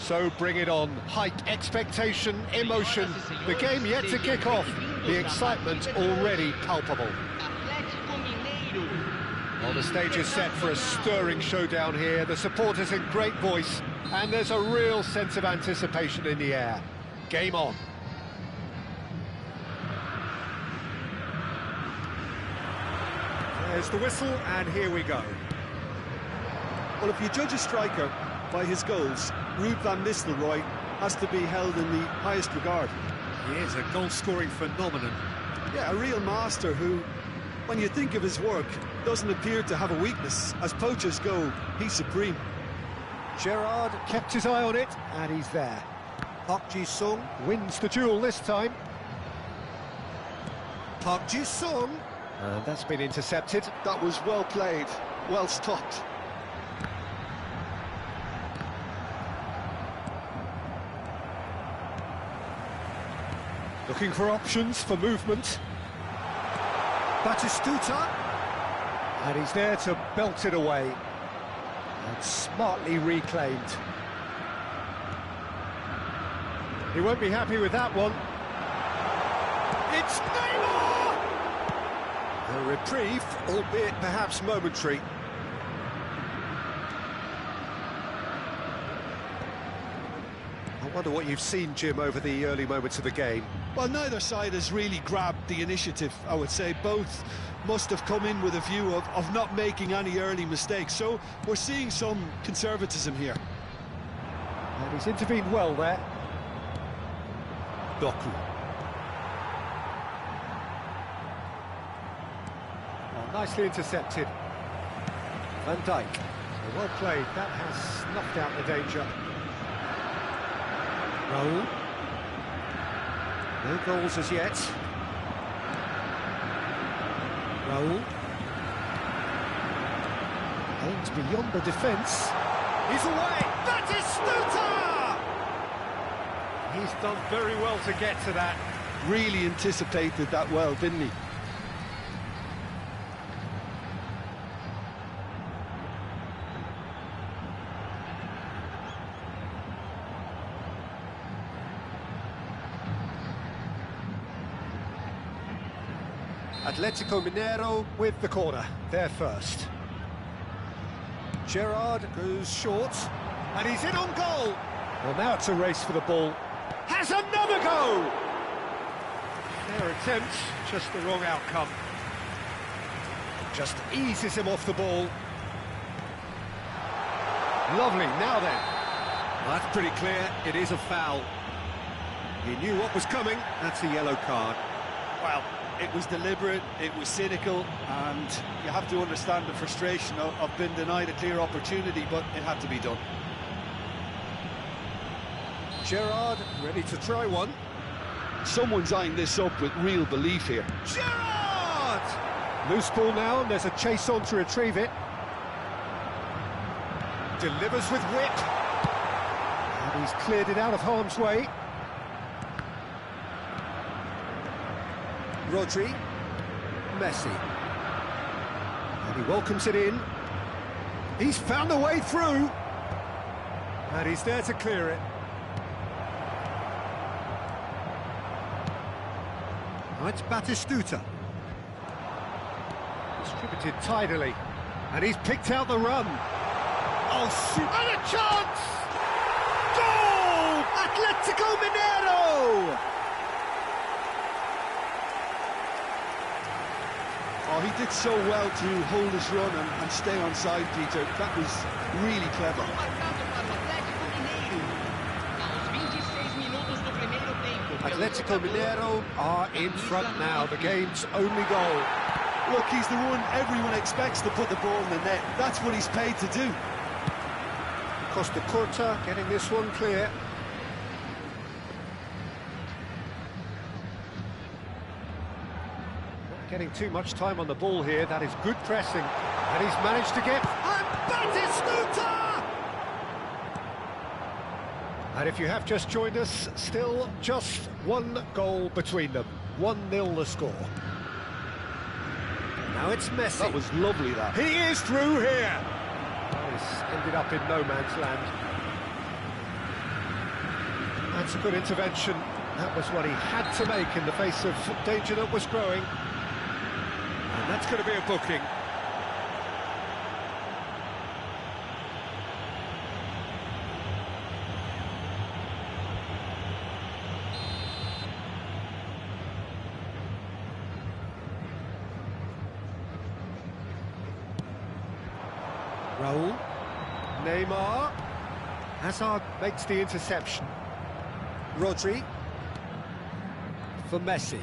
So bring it on. Hype, expectation, emotion. The game yet to kick off. The excitement already palpable. Well, the stage is set for a stirring showdown here. The supporters in great voice, and there's a real sense of anticipation in the air. Game on. There's the whistle, and here we go. Well, if you judge a striker by his goals, Ruud van Nistelrooy has to be held in the highest regard. He is a goal-scoring phenomenon. Yeah, a real master who, when you think of his work, doesn't appear to have a weakness. As poachers go, he's supreme. Gerrard kept his eye on it, and he's there. Park Ji-sung wins the duel this time. Park Ji-sung. And that's been intercepted. That was well played, well stopped. Looking for options for movement. Batistuta. And he's there to belt it away. And smartly reclaimed. He won't be happy with that one. It's Neymar! A reprieve, albeit perhaps momentary. I wonder what you've seen, Jim, over the early moments of the game. Well, neither side has really grabbed the initiative, I would say. Both must have come in with a view of not making any early mistakes. So we're seeing some conservatism here. And he's intervened well there. Doku. Well, nicely intercepted. Van Dijk. Well played. That has snuffed out the danger. Raul. No goals as yet. Raul. Aims beyond the defence. He's away! Batistuta! He's done very well to get to that. Really anticipated that well, didn't he? Atletico Mineiro with the corner, they're first. Gerrard goes short, and he's in on goal. Well, now it's a race for the ball. Has another go! Fair attempt, just the wrong outcome. Just eases him off the ball. Lovely, now then. Well, that's pretty clear, it is a foul. He knew what was coming, that's a yellow card. Well, it was deliberate, it was cynical, and you have to understand the frustration of being denied a clear opportunity, but it had to be done. Gerrard ready to try one. Someone's eyeing this up with real belief here. Gerrard! Loose ball now, and there's a chase on to retrieve it. Delivers with whip. And he's cleared it out of harm's way. Rodri, Messi, and he welcomes it in. He's found a way through, and he's there to clear it. Now it's Batistuta. Distributed tidily, and he's picked out the run. Oh, shoot! And a chance! Goal! Atletico Mineiro! Oh, he did so well to hold his run and stay on side, Peter. That was really clever. Atletico Mineiro are in front now, the game's only goal. Look, he's the one everyone expects to put the ball in the net. That's what he's paid to do. Costa Curta getting this one clear. Getting too much time on the ball here, that is good pressing. And he's managed to get... And Batistuta! And if you have just joined us, still just one goal between them. 1-0 the score. Now it's Messi. That was lovely, that. He is through here! Oh, he's ended up in no man's land. That's a good intervention. That was what he had to make in the face of danger that was growing. And that's going to be a booking. Raul. Neymar. Hazard makes the interception. Rodri. For Messi.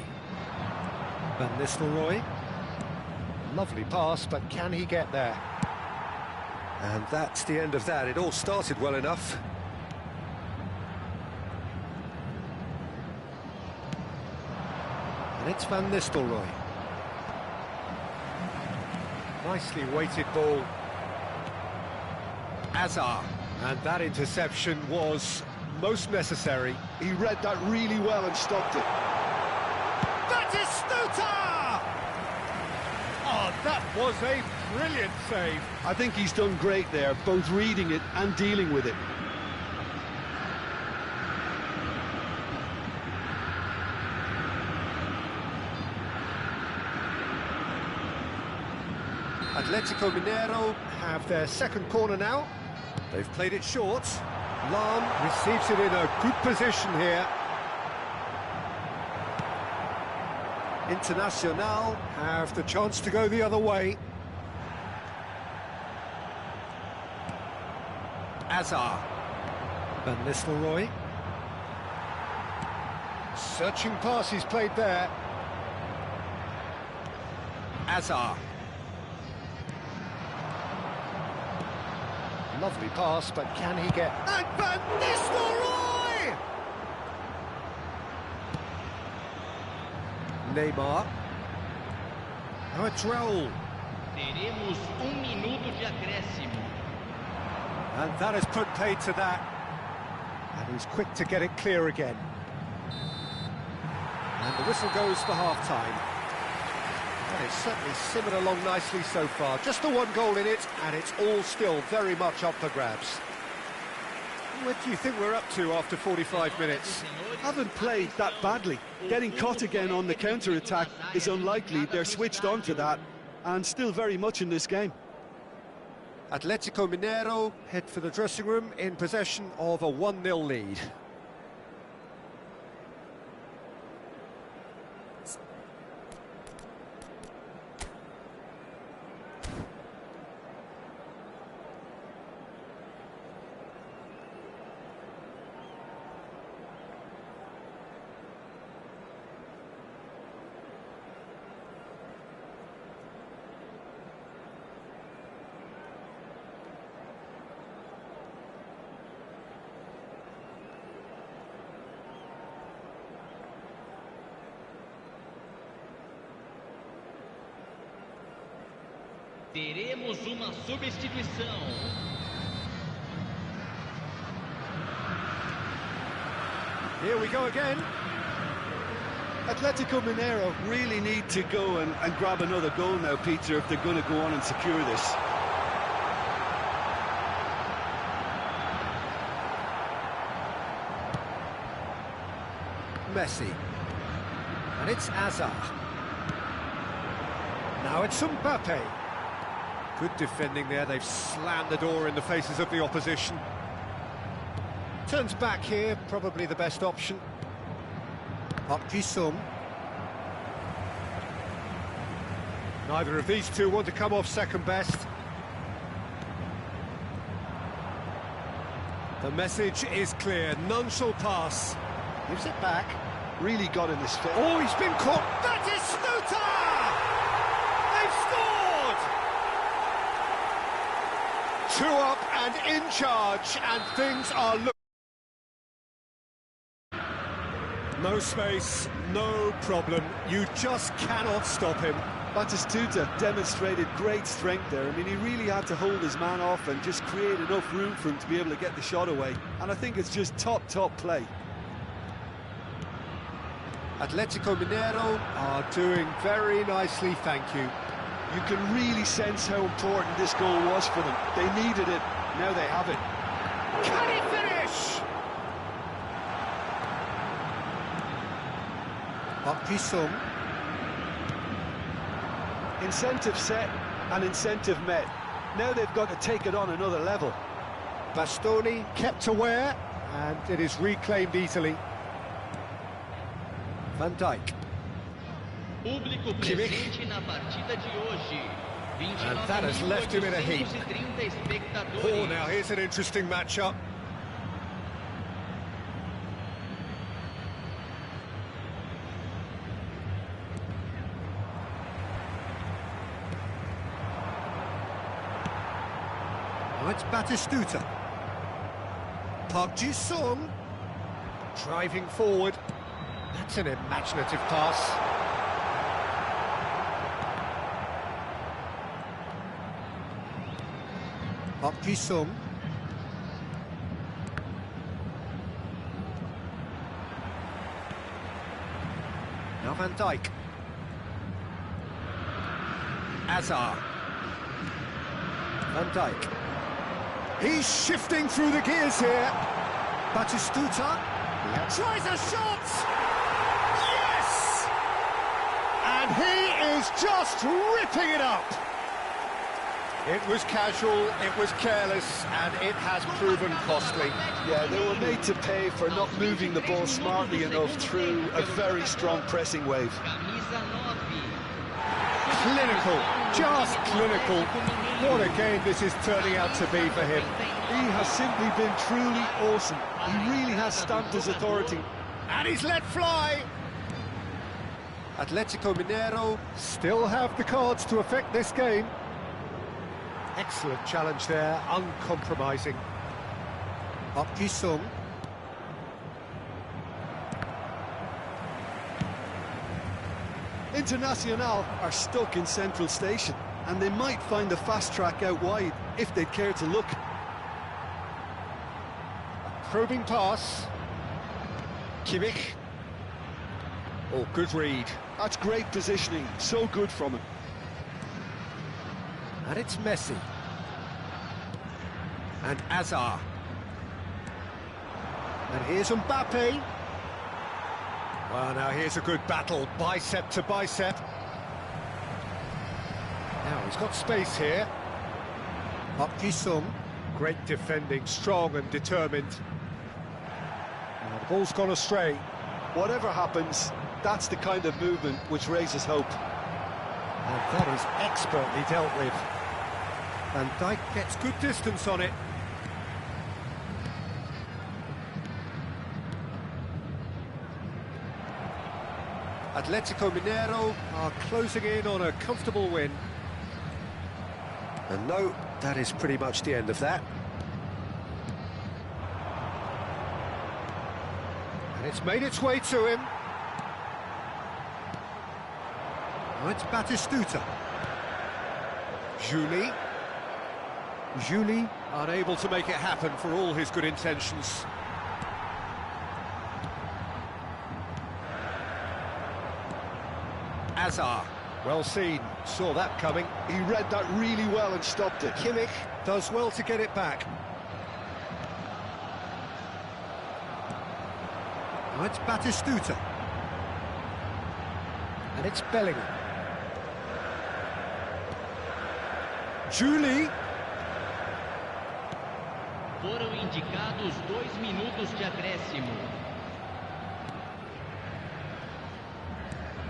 Van Nistelrooy. Lovely pass, but can he get there? And that's the end of that. It all started well enough. And it's Van Nistelrooy. Nicely weighted ball. Hazard. And that interception was most necessary. He read that really well and stopped it. Batistuta! Oh, that was a brilliant save. I think he's done great there, both reading it and dealing with it. Atletico Mineiro have their second corner now. They've played it short. Lam receives it in a good position here. Internacional have the chance to go the other way. Hazard. Van Nistelrooy. Searching pass he's played there. Hazard. Lovely pass, but can he get... And Van Nistelrooy! Neymar. Now it's Raul. Teremos minuto de acréscimo. And that has put paid to that. And he's quick to get it clear again. And the whistle goes for half-time. That is certainly simmered along nicely so far. Just the one goal in it, and it's all still very much up for grabs. What do you think we're up to after 45 minutes? Haven't played that badly. Getting caught again on the counter-attack is unlikely. They're switched on to that, and still very much in this game. Atletico Mineiro head for the dressing room in possession of a 1-0 lead. Teremos uma substituição. Here we go again. Atletico Mineiro really need to go and grab another goal now, Peter, if they're going to go on and secure this. Messi. And it's Hazard. Now it's Mbappe. Good defending there, they've slammed the door in the faces of the opposition. Turns back here, probably the best option. Park Ji-sung. Neither of these two want to come off second best. The message is clear, none shall pass. Gives it back. Really got in his fit. Oh, he's been caught. That is Stuta! They've scored! 2 up and in charge, and things are looking... No space, no problem. You just cannot stop him. Batistuta demonstrated great strength there. I mean, he really had to hold his man off and just create enough room for him to be able to get the shot away. And I think it's just top play. Atletico Mineiro are doing very nicely, thank you. You can really sense how important this goal was for them. They needed it, now they have it. Can he finish? Sung. Incentive set and incentive met. Now they've got to take it on another level. Bastoni kept aware, and it is reclaimed easily. Van Dijk. Público presente na partida de hoje. And that has left him in a heap. 29.830 espectadores. Oh, now here's an interesting matchup. Now it's Batistuta. Park Ji-sung. Driving forward. That's an imaginative pass. Park Ji-sung. Now Van Dijk. Azar. Van Dijk. He's shifting through the gears here. Batistuta tries a shot. Yes! And he is just ripping it up. It was casual, it was careless, and it has proven costly. Yeah, they were made to pay for not moving the ball smartly enough through a very strong pressing wave. Camisa 9. Clinical, just clinical. What a game this is turning out to be for him. He has simply been truly awesome. He really has stamped his authority. And he's let fly. Atletico Mineiro still have the cards to affect this game. Excellent challenge there, uncompromising. Park Ji-sung. Internacional are stuck in Central Station, and they might find a fast track out wide if they'd care to look. Probing pass. Kimmich. Oh, good read. That's great positioning, so good from him. And it's Messi. And Azar. And here's Mbappe. Well, now here's a good battle, bicep to bicep. Now he's got space here. Park Ji-sung. Great defending, strong and determined. Now the ball's gone astray. Whatever happens, that's the kind of movement which raises hope. And that is expertly dealt with. Van Dijk gets good distance on it. Atletico Mineiro are closing in on a comfortable win. And no, that is pretty much the end of that. And it's made its way to him. Now it's Batistuta. Julie unable to make it happen for all his good intentions. Azar, well seen, saw that coming. He read that really well and stopped it. Kimmich does well to get it back. Now it's Batistuta. And it's Bellingham. Julie. Foram indicados 2 minutos de acréscimo.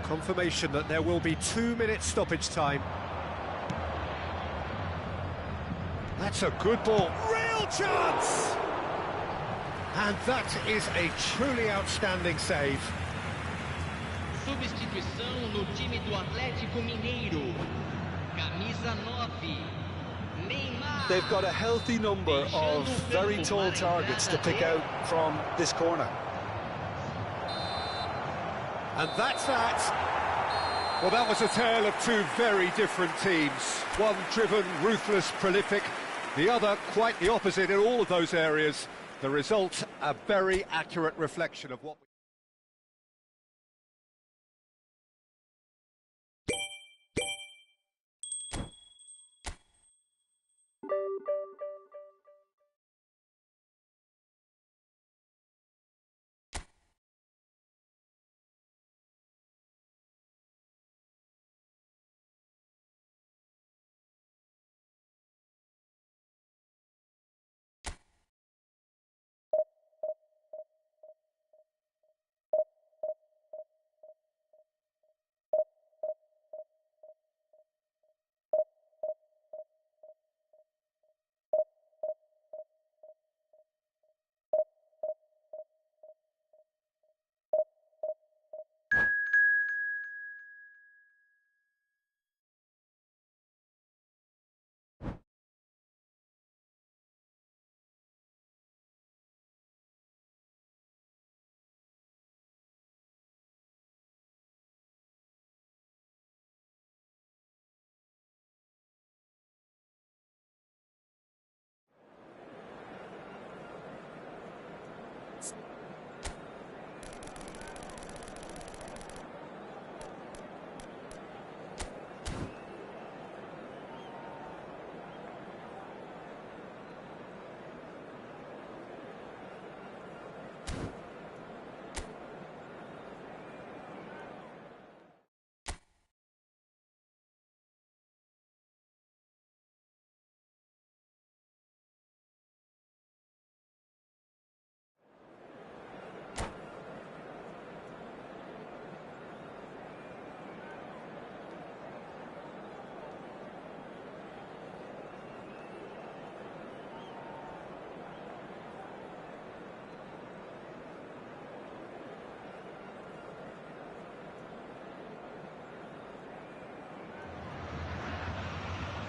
Confirmation that there will be 2 minutes stoppage time. That's a good ball. Real chance! And that is a truly outstanding save. Substituição no time do Atlético Mineiro. Camisa 9. Neymar. They've got a healthy number of very tall targets to pick out from this corner. And that's that. Well, that was a tale of two very different teams. One driven, ruthless, prolific. The other quite the opposite in all of those areas. The result, a very accurate reflection of what...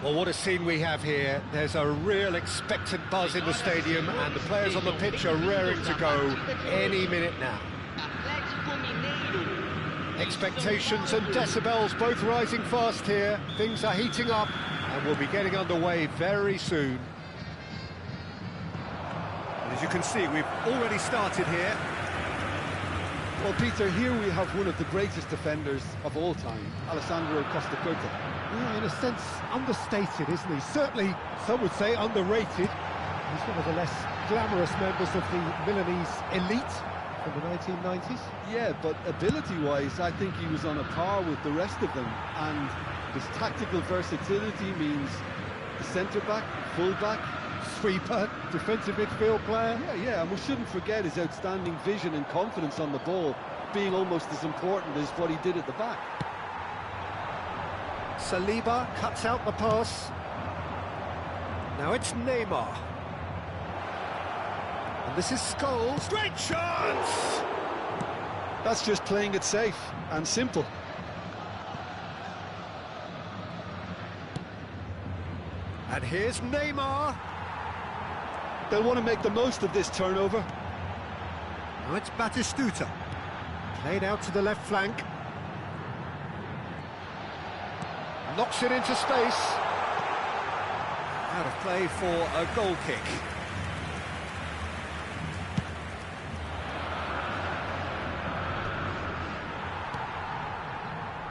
Well, what a scene we have here. There's a real expectant buzz in the stadium, and the players on the pitch are raring to go any minute now. Expectations and decibels both rising fast here. Things are heating up, and we'll be getting underway very soon. And as you can see, we've already started here. Well, Peter, here we have one of the greatest defenders of all time, Alessandro Costa. Yeah, in a sense, understated, isn't he? Certainly, some would say underrated. He's one of the less glamorous members of the Milanese elite from the 1990s. Yeah, but ability-wise, I think he was on a par with the rest of them. And his tactical versatility means the centre-back, full-back, sweeper, defensive midfield player. Yeah, and we shouldn't forget his outstanding vision and confidence on the ball being almost as important as what he did at the back. Saliba cuts out the pass. Now it's Neymar. And this is Scholes. Great chance! That's just playing it safe and simple. And here's Neymar. They'll want to make the most of this turnover. Now it's Batistuta. Played out to the left flank. Knocks it into space. Out of play for a goal kick.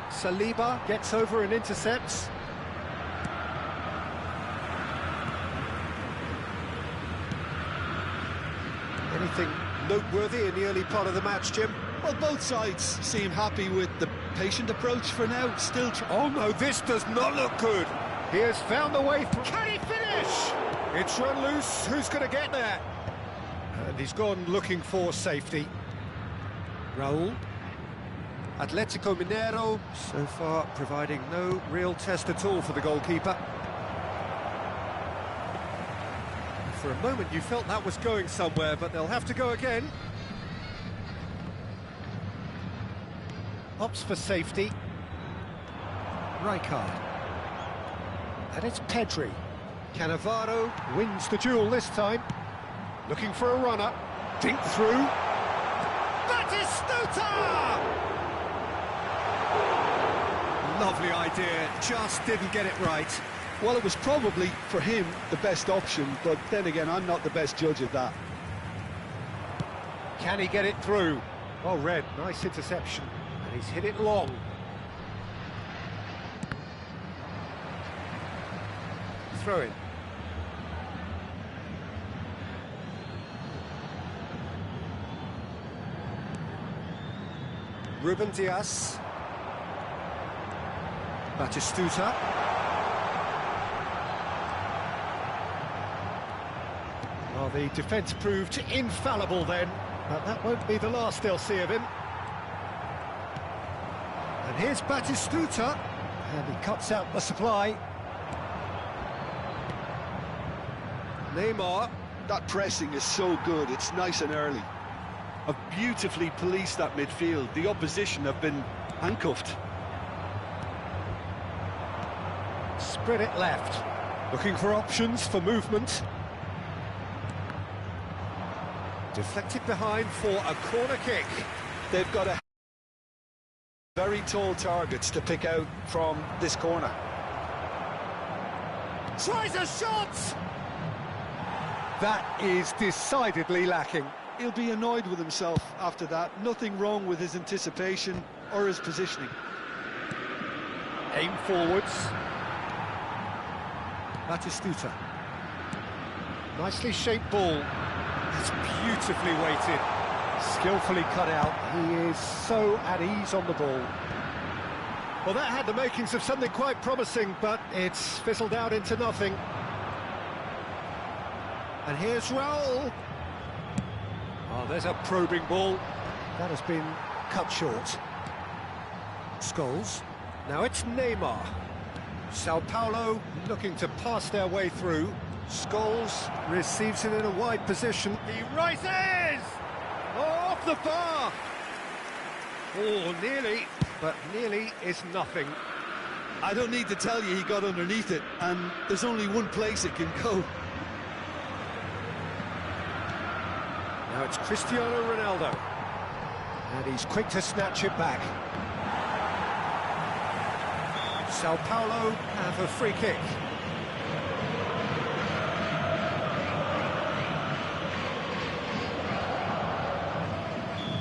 Saliba gets over and intercepts. Anything noteworthy in the early part of the match, Jim? Well, both sides seem happy with the patient approach for now. Still oh no, this does not look good. He has found the way through. Can he finish? It's run loose. Who's going to get there? And he's gone looking for safety. Raul. Atletico Mineiro, so far providing no real test at all for the goalkeeper. For a moment you felt that was going somewhere, but they'll have to go again. Opts for safety. Rijkaard. And it's Pedri. Cannavaro wins the duel this time. Looking for a runner. Dink through. Batistuta! Lovely idea, just didn't get it right. Well, it was probably, for him, the best option, but then again, I'm not the best judge of that. Can he get it through? Well read, nice interception. And he's hit it long. Throw in. Ruben Dias. Batistuta. Well, the defence proved infallible then, but that won't be the last they'll see of him. And here's Batistuta, and he cuts out the supply. Neymar. That pressing is so good, it's nice and early. I've beautifully policed that midfield. The opposition have been handcuffed. Spread it left. Looking for options for movement. Deflected behind for a corner kick. They've got a very tall targets to pick out from this corner. Tries a shot! That is decidedly lacking. He'll be annoyed with himself after that. Nothing wrong with his anticipation or his positioning. Aim forwards. Batistuta. Nicely shaped ball. It's beautifully weighted. Skillfully cut out. He is so at ease on the ball. Well, that had the makings of something quite promising, but it's fizzled out into nothing. And here's Raul. Oh, there's a probing ball. That has been cut short. Scholes. Now it's Neymar. Sao Paulo looking to pass their way through. Scholes receives it in a wide position. He rises! Oh, off the bar! Oh, nearly, but nearly is nothing. I don't need to tell you he got underneath it, and there's only one place it can go. Now it's Cristiano Ronaldo. And he's quick to snatch it back. Sao Paulo have a free kick.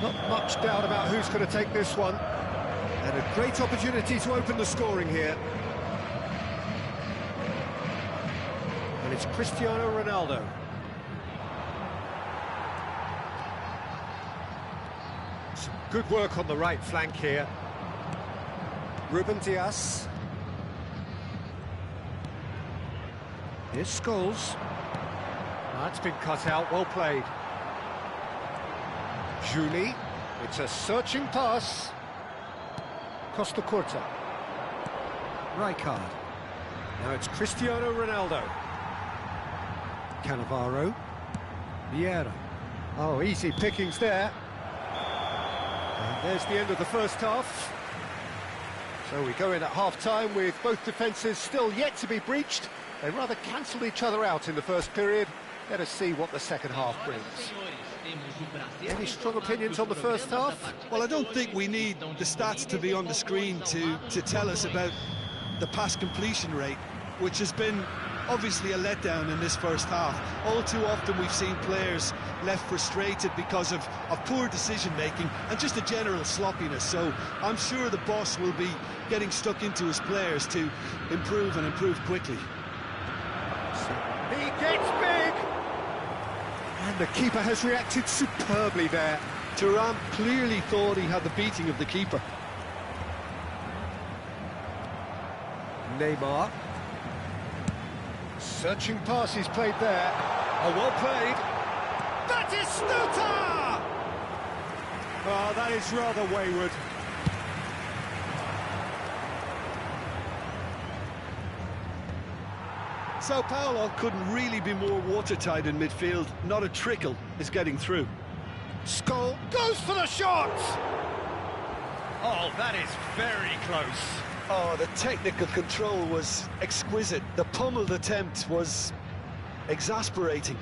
Not much doubt about who's going to take this one. And a great opportunity to open the scoring here. And it's Cristiano Ronaldo. Some good work on the right flank here. Ruben Dias. Here's Scholes. That's been cut out, well played. Juli, it's a searching pass. Costa Curta. Rijkaard. Now it's Cristiano Ronaldo. Cannavaro. Vieira. Oh, easy pickings there. And there's the end of the first half. So we go in at half-time with both defences still yet to be breached. They rather cancelled each other out in the first period. Let us see what the second half brings. Any strong opinions on the first half? Well, I don't think we need the stats to be on the screen to tell us about the pass completion rate, which has been obviously a letdown in this first half. All too often we've seen players left frustrated because of poor decision-making and just a general sloppiness. So I'm sure the boss will be getting stuck into his players to improve and improve quickly. He gets big! And the keeper has reacted superbly there. Thuram clearly thought he had the beating of the keeper. Neymar. Searching pass he's played there. Oh, well played. That is Stuta! Oh, that is rather wayward. Sao Paulo couldn't really be more watertight in midfield. Not a trickle is getting through. Scholes goes for the shot! Oh, that is very close. Oh, the technical control was exquisite. The pummeled attempt was exasperating.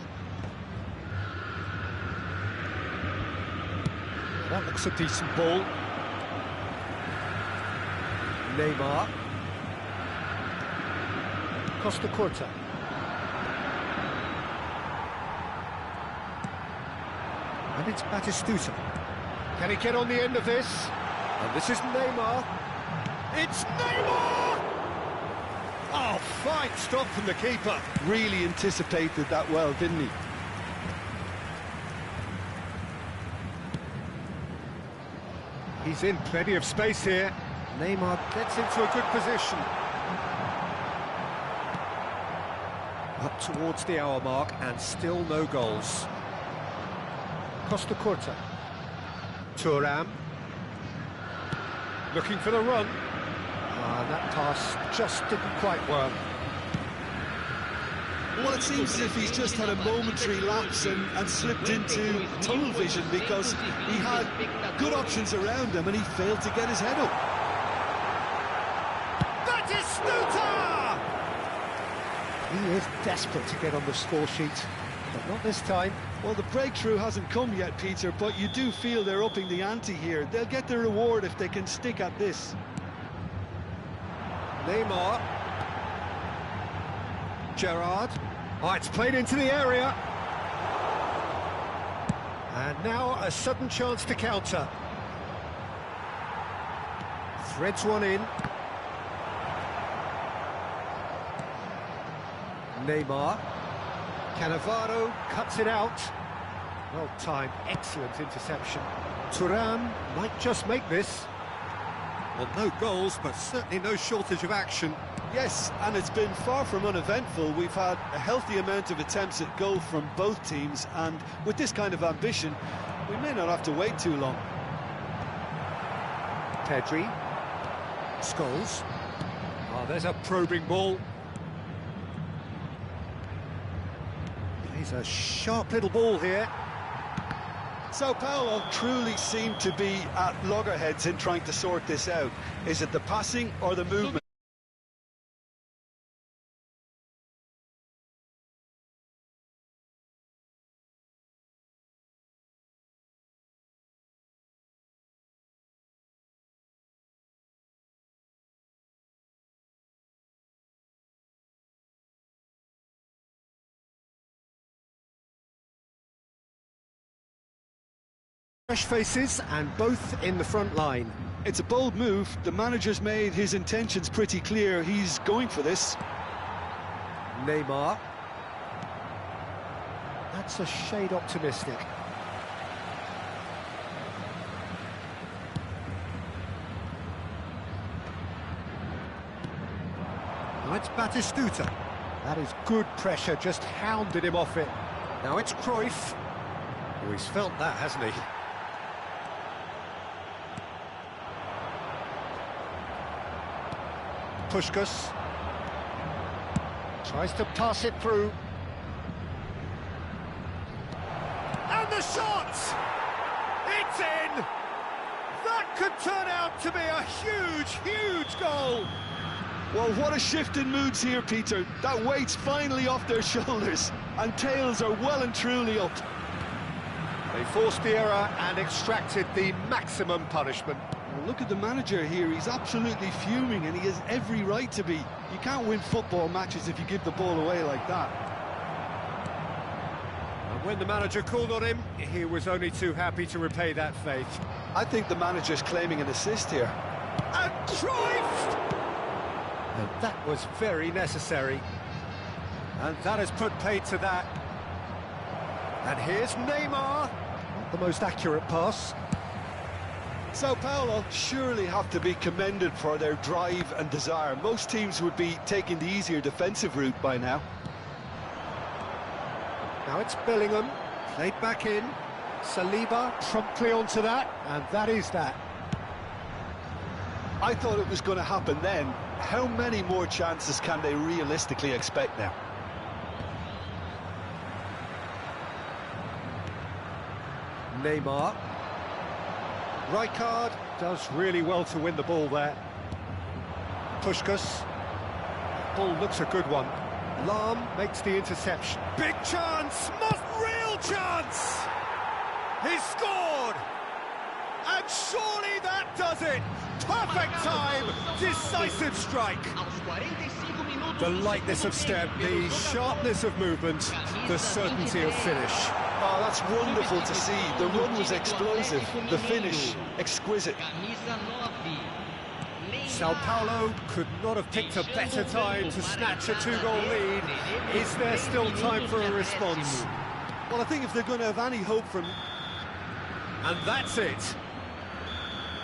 That looks a decent ball. Neymar. Costa Curta. And it's Batistuta. Can he get on the end of this? And this is Neymar. It's Neymar! Oh, fine stop from the keeper. Really anticipated that well, didn't he? He's in plenty of space here. Neymar gets into a good position. Up towards the hour mark and still no goals. Costa Curta. Thuram. Looking for the run. That pass just didn't quite work. Well, it seems as if he's just had a momentary lapse and slipped into tunnel vision because he had good options around him and he failed to get his head up. That is Stuta! He is desperate to get on the score sheet, but not this time. Well, the breakthrough hasn't come yet, Peter, but you do feel they're upping the ante here. They'll get their reward if they can stick at this. Neymar. Gerrard. Oh, it's played into the area. And now a sudden chance to counter. Threads one in. Neymar. Cannavaro cuts it out. Well timed, excellent interception. Thuram might just make this. Well, no goals, but certainly no shortage of action. Yes, and it's been far from uneventful. We've had a healthy amount of attempts at goal from both teams, and with this kind of ambition, we may not have to wait too long. Pedri. Scholes. Oh, there's a probing ball. Plays a sharp little ball here. Sao Paulo truly seem to be at loggerheads in trying to sort this out. Is it the passing or the movement? Fresh faces and both in the front line. It's a bold move. The manager's made his intentions pretty clear. He's going for this. Neymar. That's a shade optimistic. Now it's Batistuta. That is good pressure, just hounded him off it. Now it's Cruyff. Oh, he's felt that, hasn't he? Puskás tries to pass it through. And the shot! It's in! That could turn out to be a huge, huge goal! Well, what a shift in moods here, Peter. That weight's finally off their shoulders, and tails are well and truly up. They forced the error and extracted the maximum punishment. Well, look at the manager here. He's absolutely fuming, and he has every right to be. You can't win football matches if you give the ball away like that. And when the manager called on him, he was only too happy to repay that faith. I think the manager's claiming an assist here. And Cruyff! And that was very necessary. And that has put paid to that. And here's Neymar. Not the most accurate pass. Sao Paulo surely have to be commended for their drive and desire. Most teams would be taking the easier defensive route by now. Now it's Bellingham, played back in. Saliba promptly onto that, and that is that. I thought it was going to happen then. How many more chances can they realistically expect now? Neymar. Rijkaard does really well to win the ball there. Puskás. Ball looks a good one. Lahm makes the interception. Big chance! Real chance! He's scored! And surely that does it! Perfect time! Decisive strike! The lightness of step, the sharpness of movement, the certainty of finish. Oh, that's wonderful to see. The run was explosive, the finish exquisite. Sao Paulo could not have picked a better time to snatch a two-goal lead. Is there still time for a response? Well, I think if they're going to have any hope from... And that's it.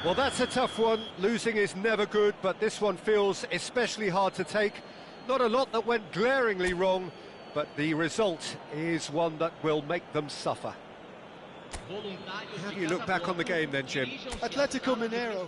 Well, that's a tough one. Losing is never good, but this one feels especially hard to take. Not a lot that went glaringly wrong, but the result is one that will make them suffer. How do you look back on the game then, Jim? Atletico Mineiro.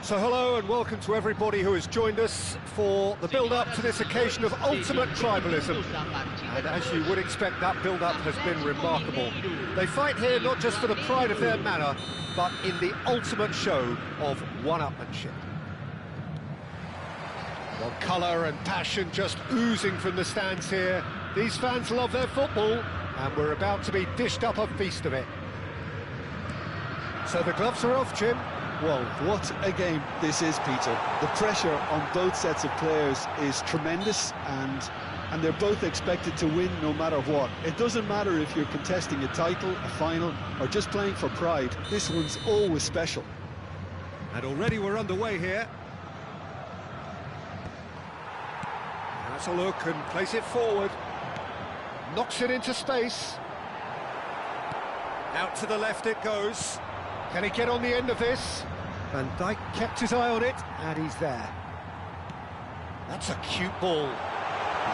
So hello and welcome to everybody who has joined us for the build-up to this occasion of ultimate tribalism. And as you would expect, that build-up has been remarkable. They fight here not just for the pride of their manor, but in the ultimate show of one-upmanship. Well, colour and passion just oozing from the stands here. These fans love their football, and we're about to be dished up a feast of it. So the gloves are off, Jim. Well, what a game this is, Peter. The pressure on both sets of players is tremendous, and they're both expected to win no matter what. It doesn't matter if you're contesting a title, a final, or just playing for pride. This one's always special. And already we're underway here. That's a look and plays it forward. Knocks it into space. Out to the left it goes. Can he get on the end of this? Van Dijk kept his eye on it, and he's there. That's a cute ball.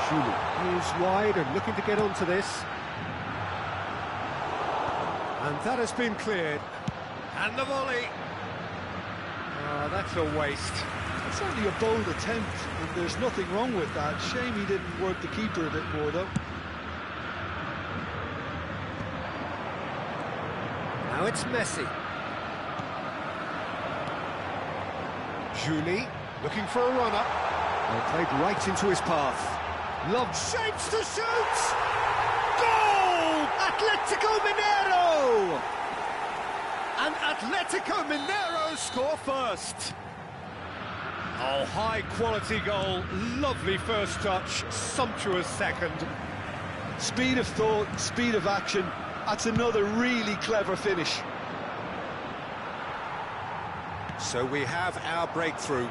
Julie is wide and looking to get onto this. And that has been cleared. And the volley. Oh, that's a waste. It's only a bold attempt, and there's nothing wrong with that. Shame he didn't work the keeper a bit more, though. Now it's Messi. Julie, looking for a run-up. Well, played right into his path. Love shapes to shoot! Goal! Atletico Mineiro! And Atletico Mineiro score first. Oh, high-quality goal. Lovely first touch, sumptuous second. Speed of thought, speed of action. That's another really clever finish. So we have our breakthrough.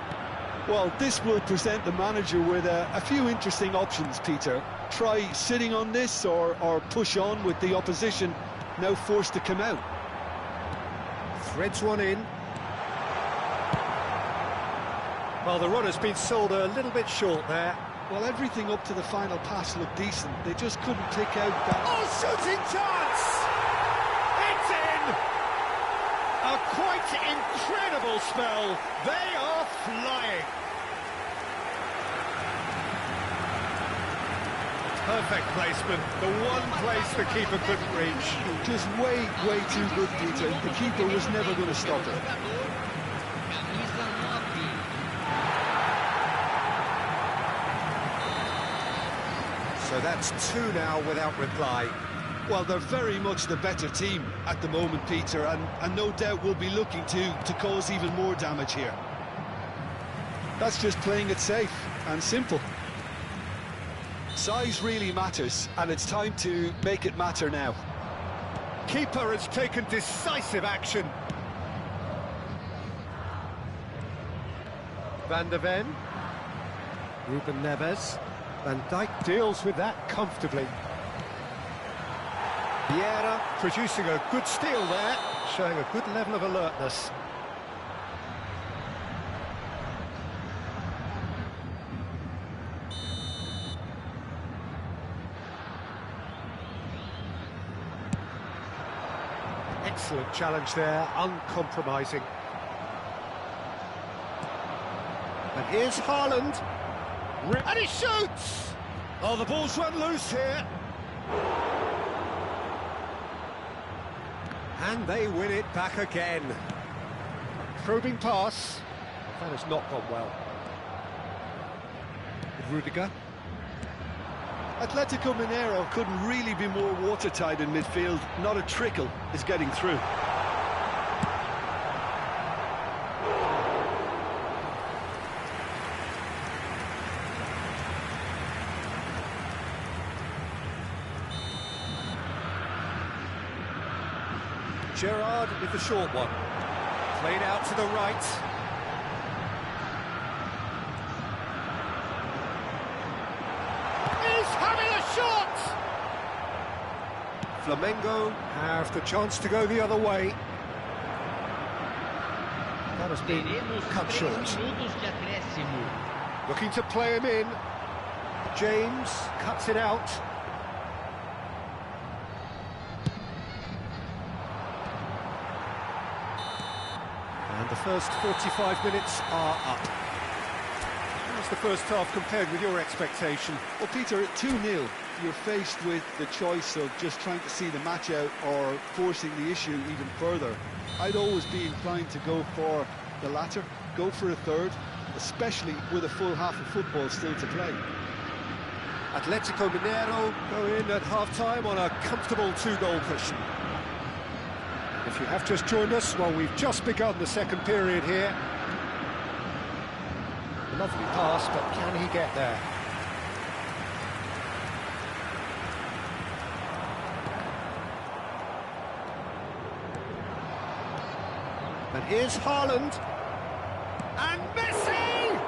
Well, this will present the manager with a few interesting options, Peter. Try sitting on this or push on with the opposition now forced to come out. Threads one in. Well, the run has been sold a little bit short there. Well, everything up to the final pass looked decent. They just couldn't pick out that... Oh, shooting chance! It's in! A quite incredible spell. They are flying. Perfect placement. The one place the keeper couldn't reach. Just way too good, Peter. The keeper was never going to stop it. So that's two now without reply. Well, they're very much the better team at the moment, Peter, and no doubt will be looking to cause even more damage here. That's just playing it safe and simple. Size really matters, and it's time to make it matter now. Keeper has taken decisive action. Van der Ven. Ruben Neves. Van Dijk deals with that comfortably. Bora producing a good steal there, showing a good level of alertness. Excellent challenge there, uncompromising. And here's Haaland. And he shoots! Oh, the ball's run loose here. And they win it back again. Probing pass. That has not gone well. Rudiger. Atletico Mineiro couldn't really be more watertight in midfield. Not a trickle is getting through. Gerrard with the short one. Played out to the right. He's having a shot! Flamengo have the chance to go the other way. That has been cut short. Looking to play him in. James cuts it out. And the First 45 minutes are up. How's the first half compared with your expectation? Well, Peter, at 2-0, you're faced with the choice of just trying to see the match out or forcing the issue even further. I'd always be inclined to go for the latter, go for a third, especially with a full half of football still to play. Atletico Mineiro go in at half-time on a comfortable 2-goal cushion. If you have just joined us, well, we've just begun the second period here. Lovely pass, but can he get there? And here's Haaland. And Messi!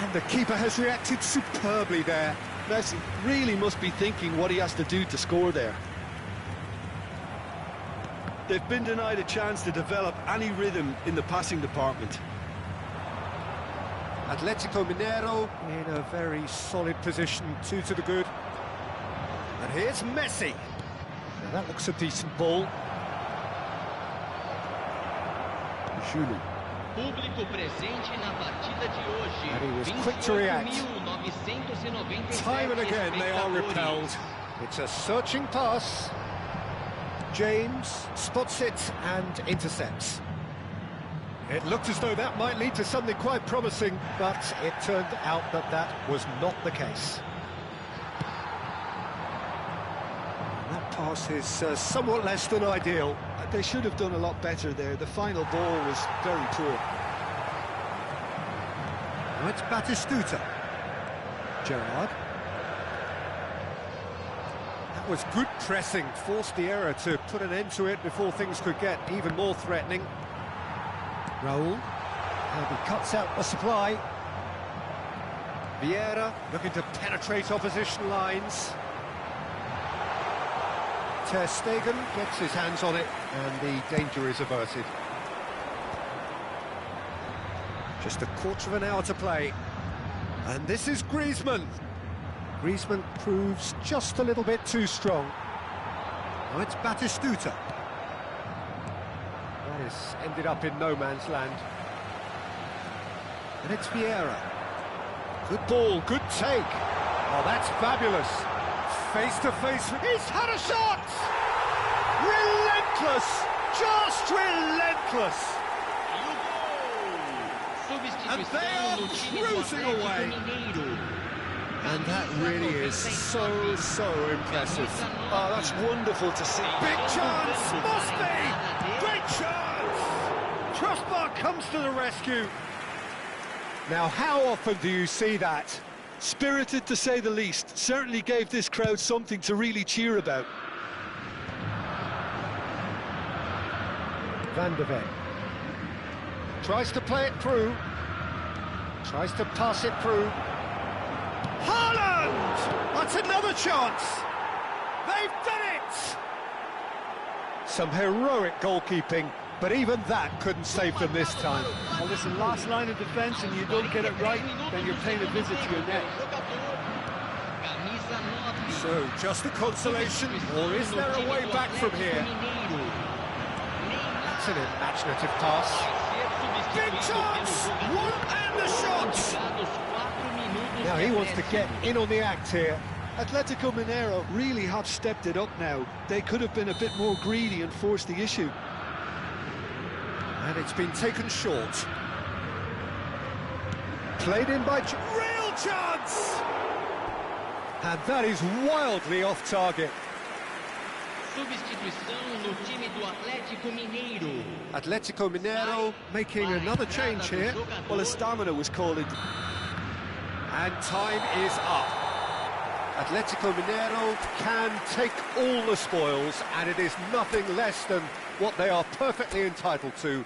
And the keeper has reacted superbly there. Messi really must be thinking what he has to do to score there. They've been denied a chance to develop any rhythm in the passing department. Atletico Mineiro in a very solid position, 2 to the good. And here's Messi. Now that looks a decent ball. Julu. Público presente na partida de hoje. And he was quick to react. 28.997 Time and again they are repelled. It's a searching pass. James spots it and intercepts. It looked as though that might lead to something quite promising, but it turned out that that was not the case. And that pass is somewhat less than ideal. They should have done a lot better there. The final ball was very poor. Now it's Batistuta. Gerrard. That was good pressing, forced the error to put an end to it before things could get even more threatening. Raul, and he cuts out the supply. Vieira looking to penetrate opposition lines. Ter Stegen gets his hands on it, and the danger is averted. Just a quarter of an hour to play. And this is Griezmann. Griezmann proves just a little bit too strong. Now it's Batistuta. That has ended up in no man's land. And it's Vieira. Good ball, good take. Oh, that's fabulous. Face to face. He's had a shot! Relentless! Just relentless! And they are cruising away. And that really is so impressive. Oh, that's wonderful to see. Big chance! Must be! Great chance! Crossbar comes to the rescue. Now, how often do you see that? Spirited, to say the least. Certainly gave this crowd something to really cheer about. Van de Ven tries to play it through. Tries to pass it through. Haaland! That's another chance! They've done it! Some heroic goalkeeping, but even that couldn't save them this time. Well, listen, last line of defence and you don't get it right, then you're paying a visit to your net. So, just a consolation, or is there a way back from here? That's an imaginative pass. Big chance! One and a shot! Now he wants to get in on the act here. Atletico Mineiro really have stepped it up now. They could have been a bit more greedy and forced the issue. And it's been taken short. Played in by... Real chance! And that is wildly off target. Substituição no time do Atlético Mineiro. Atletico Mineiro making another change here. Well, a stamina was called in. And time is up. Atletico Mineiro can take all the spoils, and it is nothing less than what they are perfectly entitled to.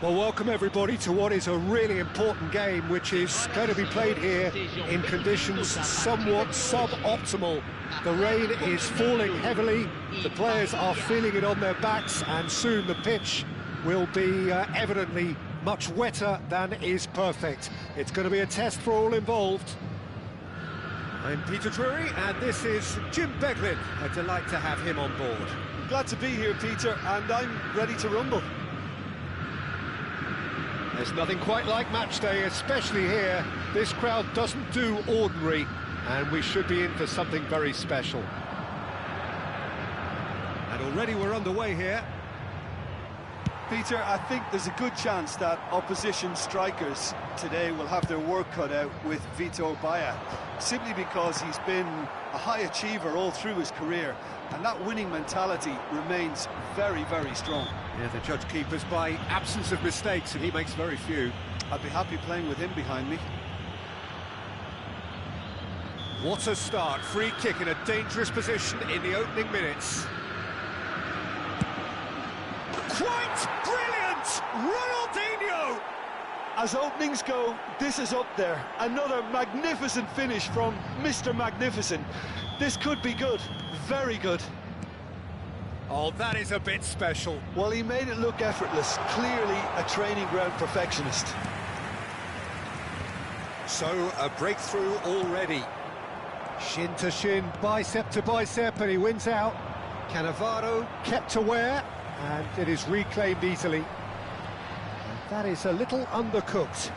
Well, welcome everybody to what is a really important game, which is going to be played here in conditions somewhat suboptimal. The rain is falling heavily, the players are feeling it on their backs, and soon the pitch will be evidently much wetter than is perfect. It's going to be a test for all involved. I'm Peter Drury, and this is Jim Beglin. A delight to have him on board. Glad to be here, Peter, and I'm ready to rumble. There's nothing quite like match day, especially here. This crowd doesn't do ordinary, and we should be in for something very special. And already we're underway here. Peter, I think there's a good chance that opposition strikers today will have their work cut out with Vitor Baia, simply because he's been a high achiever all through his career, and that winning mentality remains very, very strong. Yeah, the judge keepers by absence of mistakes, and he makes very few. I'd be happy playing with him behind me. What a start, free kick in a dangerous position in the opening minutes. Quite brilliant! Ronaldinho! As openings go, this is up there. Another magnificent finish from Mr. Magnificent. This could be good, very good. Oh, that is a bit special. Well, he made it look effortless, clearly a training ground perfectionist. So, a breakthrough already. Shin to shin, bicep to bicep, and he wins out. Cannavaro kept aware, and it is reclaimed easily. And that is a little undercooked.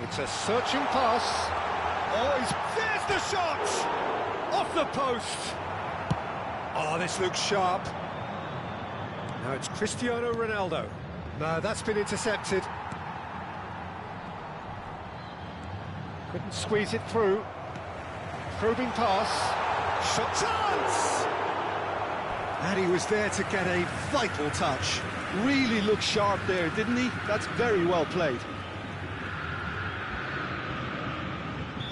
It's a searching pass. Oh, there's the shot! Off the post! Oh, this looks sharp. Now it's Cristiano Ronaldo. No, that's been intercepted. Couldn't squeeze it through. Probing pass. Shot chance! And he was there to get a vital touch. Really looked sharp there, didn't he? That's very well played.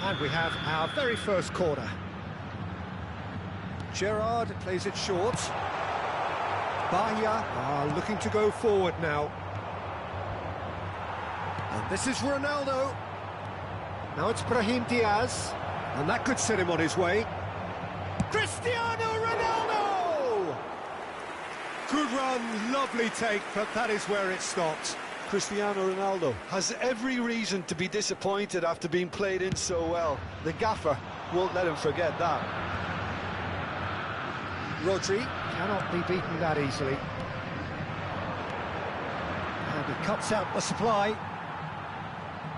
And we have our very first corner. Gerrard plays it short. Bahia are looking to go forward now. And this is Ronaldo. Now it's Brahim Diaz. And that could set him on his way. Cristiano Ronaldo! Good run, lovely take, but that is where it stopped. Cristiano Ronaldo has every reason to be disappointed after being played in so well. The gaffer won't let him forget that. Rodri cannot be beaten that easily. And he cuts out the supply.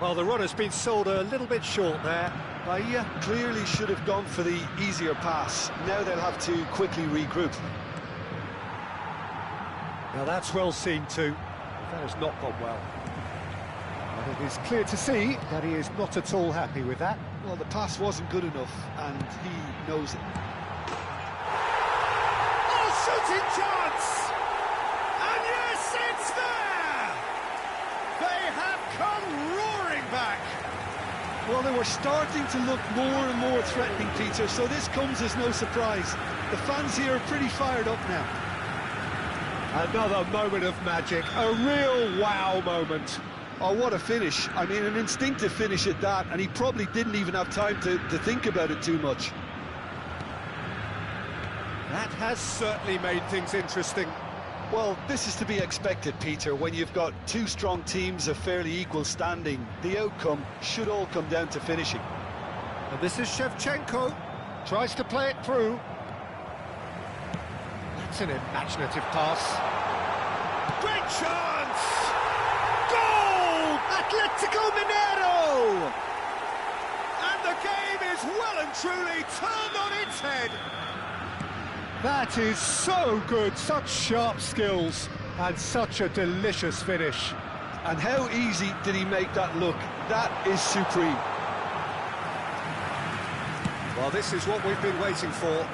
Well, the run has been sold a little bit short there. Bahia clearly should have gone for the easier pass. Now they'll have to quickly regroup. Now that's well seen too. That has not gone well. And it is clear to see that he is not at all happy with that. Well, the pass wasn't good enough, and he knows it. Shooting chance! And yes, it's there! They have come roaring back! Well, they were starting to look more and more threatening, Peter, so this comes as no surprise. The fans here are pretty fired up now. Another moment of magic, a real wow moment. Oh, what a finish. I mean, an instinctive finish at that, and he probably didn't even have time to think about it too much. That has certainly made things interesting. Well, this is to be expected, Peter, when you've got two strong teams of fairly equal standing. The outcome should all come down to finishing. And this is Shevchenko, tries to play it through. That's an imaginative pass. Great chance! Goal! Atletico Mineiro! And the game is well and truly turned on its head. That is so good, such sharp skills, and such a delicious finish. And how easy did he make that look? That is supreme. Well, this is what we've been waiting for.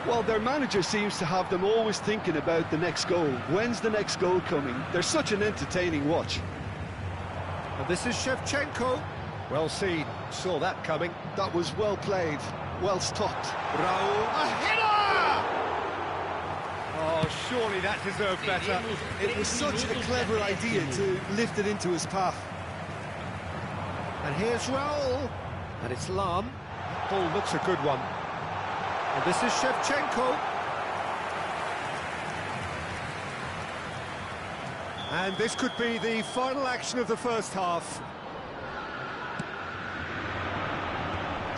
Well, their manager seems to have them always thinking about the next goal. When's the next goal coming? They're such an entertaining watch. And this is Shevchenko. Well seen, saw that coming. That was well played, well stopped. Raul, a header! Oh, surely that deserved better. It was such a clever idea to lift it into his path. And here's Raul. And it's Lam. That ball looks a good one. And this is Shevchenko. And this could be the final action of the first half.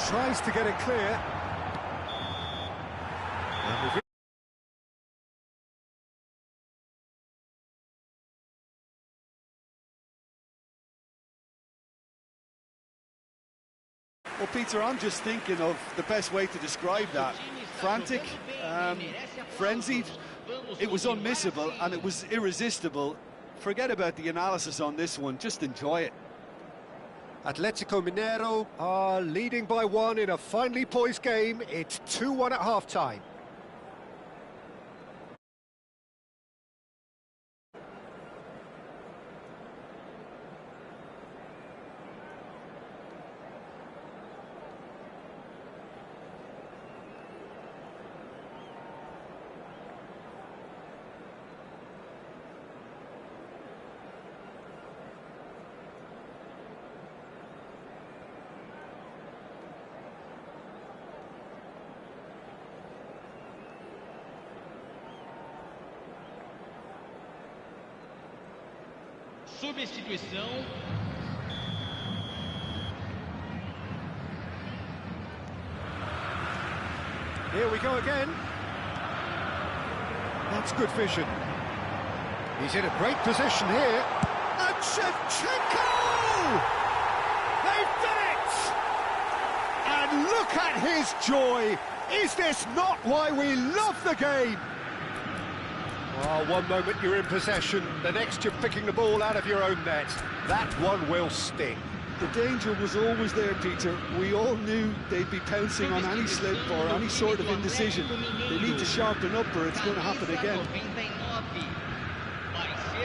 Tries to get it clear. And Well, Peter, I'm just thinking of the best way to describe that. Frantic, frenzied, it was unmissable and it was irresistible. Forget about the analysis on this one, just enjoy it. Atletico Mineiro are leading by 1 in a finely poised game. It's 2-1 at half-time. Substituição. Here we go again. That's good vision. He's in a great position here. And Shevchenko! They've done it! And look at his joy. Is this not why we love the game? Oh, one moment you're in possession, the next you're picking the ball out of your own net. That one will sting. The danger was always there, Peter. We all knew they'd be pouncing on any slip or any sort of indecision. They need to sharpen up or it's going to happen again.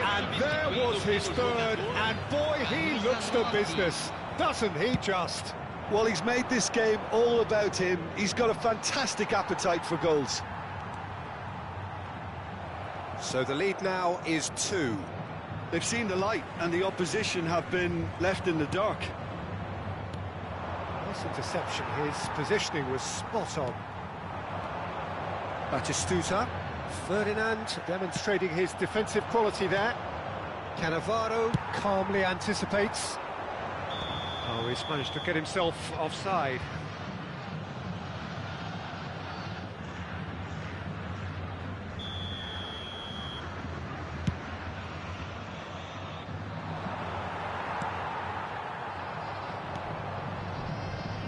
And there was his third, and boy, he looks the business, doesn't he just? Well, he's made this game all about him. He's got a fantastic appetite for goals. So the lead now is 2. They've seen the light and the opposition have been left in the dark. Nice interception, his positioning was spot on. Batistuta, Ferdinand demonstrating his defensive quality there. Cannavaro calmly anticipates. Oh, he's managed to get himself offside.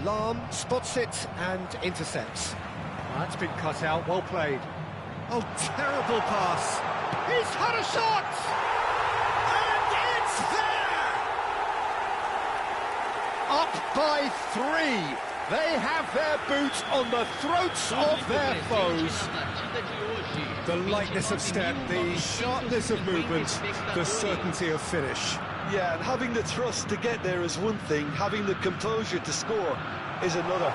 Lam spots it and intercepts. That's been cut out, well played. Oh, terrible pass. He's had a shot! And it's there! Up by 3. They have their boots on the throats of their foes. The lightness of step, the sharpness of movement, the certainty of finish. Yeah, and having the trust to get there is one thing, having the composure to score is another.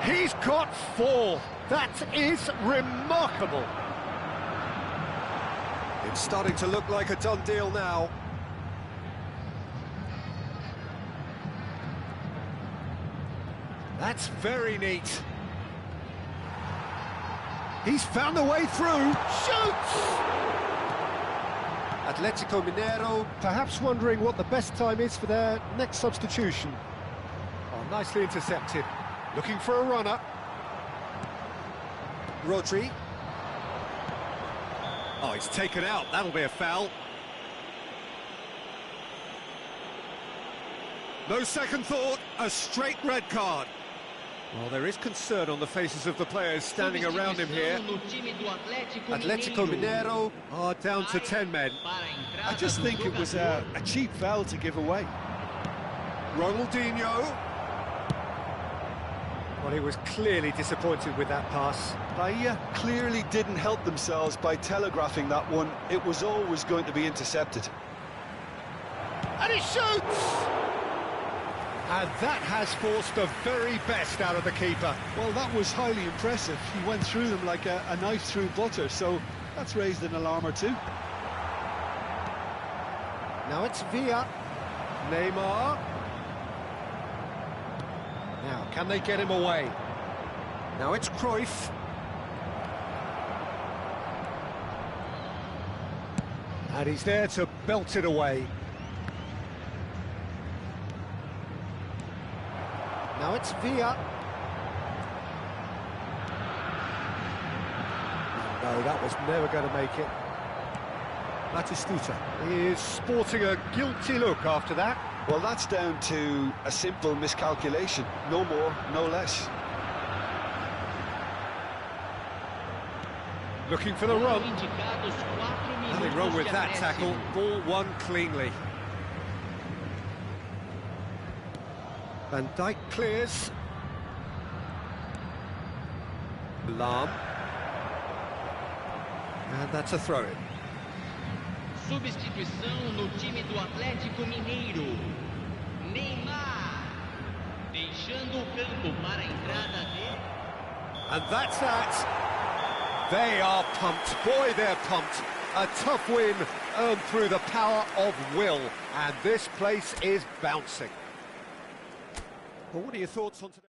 He's got 4. That is remarkable. It's starting to look like a done deal now. That's very neat. He's found a way through. Shoots! Atletico Mineiro perhaps wondering what the best time is for their next substitution. Oh, nicely intercepted. Looking for a runner. Rodri. Oh, he's taken out. That'll be a foul. No second thought, a straight red card. Well, there is concern on the faces of the players standing around him here. Atletico Mineiro are down to 10 men. I just think it was a cheap foul to give away. Ronaldinho. Well, he was clearly disappointed with that pass. Bahia clearly didn't help themselves by telegraphing that one. It was always going to be intercepted. And he shoots! And that has forced the very best out of the keeper. Well, that was highly impressive. He went through them like a knife through butter, so that's raised an alarm or two. Now it's Villa. Neymar. Now, can they get him away? Now it's Cruyff. And he's there to belt it away. Now it's Villa. No, that was never going to make it. Batistuta. He is sporting a guilty look after that. Well, that's down to a simple miscalculation. No more, no less. Looking for the run. Indicados 4 Nothing minutos wrong with de that acréscimo. tackle. Ball won cleanly. Van Dijk clears. Alarm. And that's a throw-in. Substituição no time do Atlético Mineiro. Neymar. Deixando o campo para a entrada dele. And that's that. They are pumped. Boy, they're pumped. A tough win earned through the power of will. And this place is bouncing. Well, what are your thoughts on today?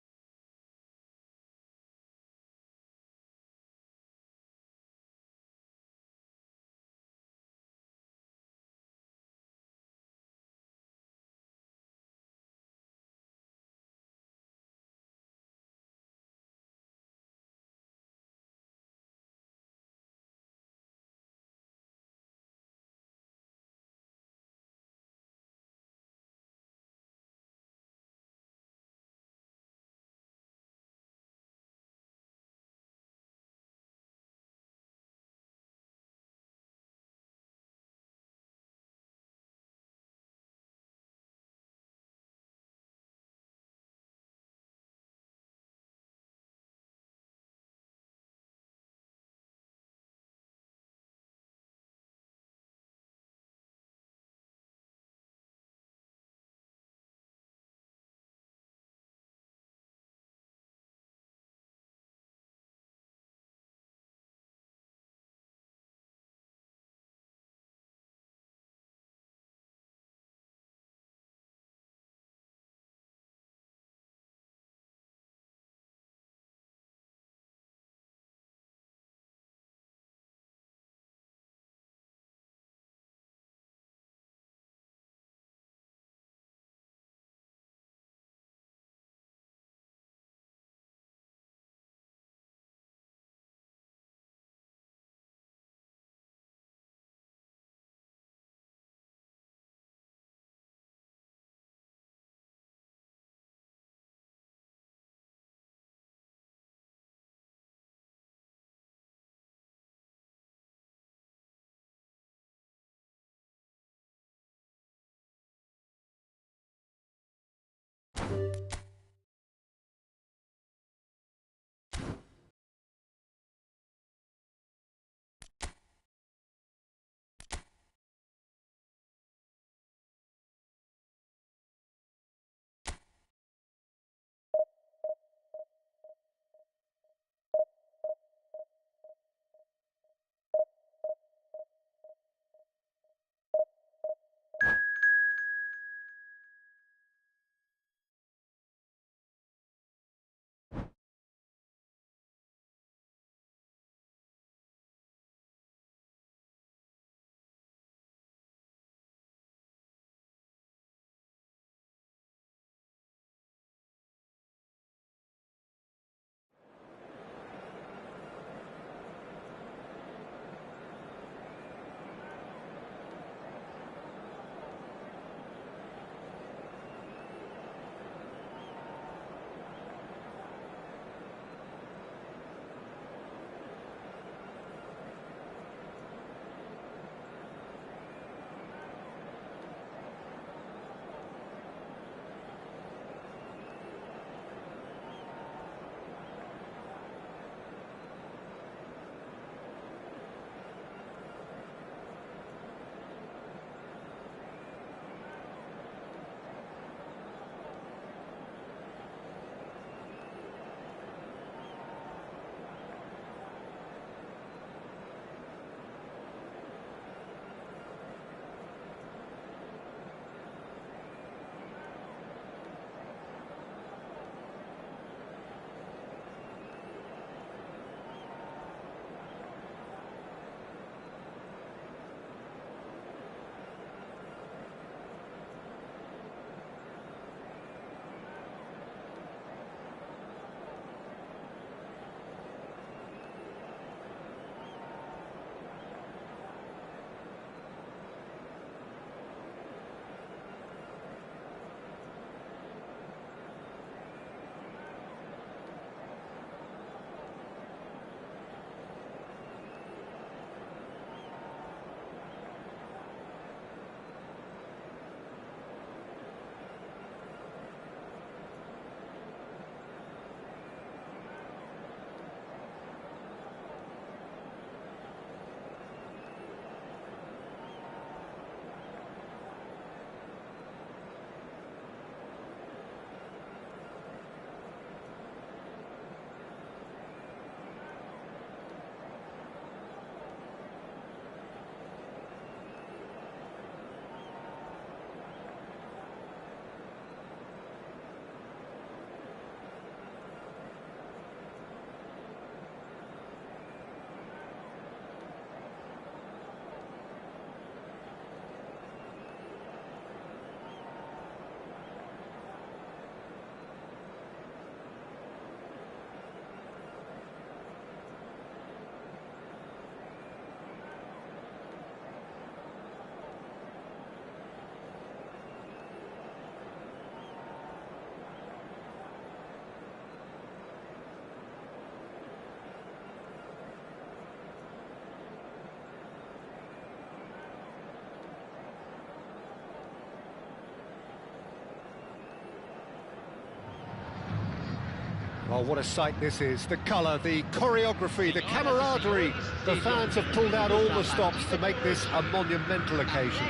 Well, what a sight this is. The colour, the choreography, the camaraderie. The fans have pulled out all the stops to make this a monumental occasion.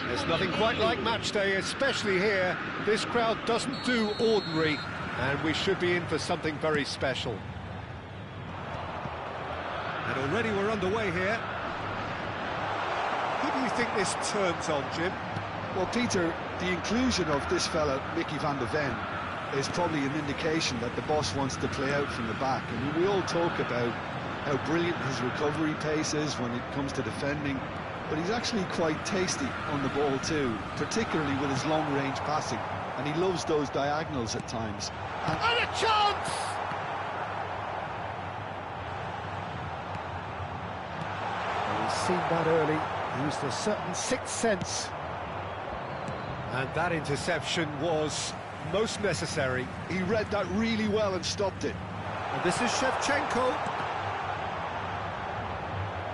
There's nothing quite like match day, especially here. This crowd doesn't do ordinary, and we should be in for something very special. And already we're underway here. Who do you think this turns on, Jim? Well, Peter, the inclusion of this fella, Mickey van de Ven, is probably an indication that the boss wants to play out from the back. I mean, we all talk about how brilliant his recovery pace is when it comes to defending, but he's actually quite tasty on the ball too, particularly with his long-range passing, and he loves those diagonals at times. And a chance! Well, he's seen that early, used a certain sixth sense. And that interception was most necessary. He read that really well and stopped it. And this is Shevchenko.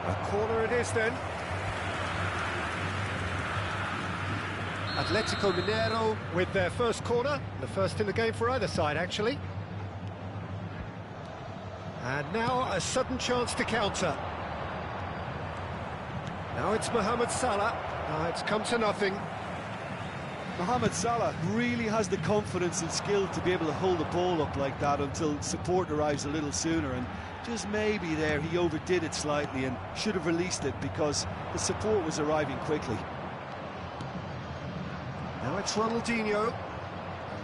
A corner it is then. Atletico Mineiro with their first corner, the first in the game for either side, actually. And now a sudden chance to counter. Now it's Mohamed Salah. It's come to nothing. Mohamed Salah really has the confidence and skill to be able to hold the ball up like that until support arrives a little sooner, and just maybe there he overdid it slightly and should have released it because the support was arriving quickly. Now it's Ronaldinho.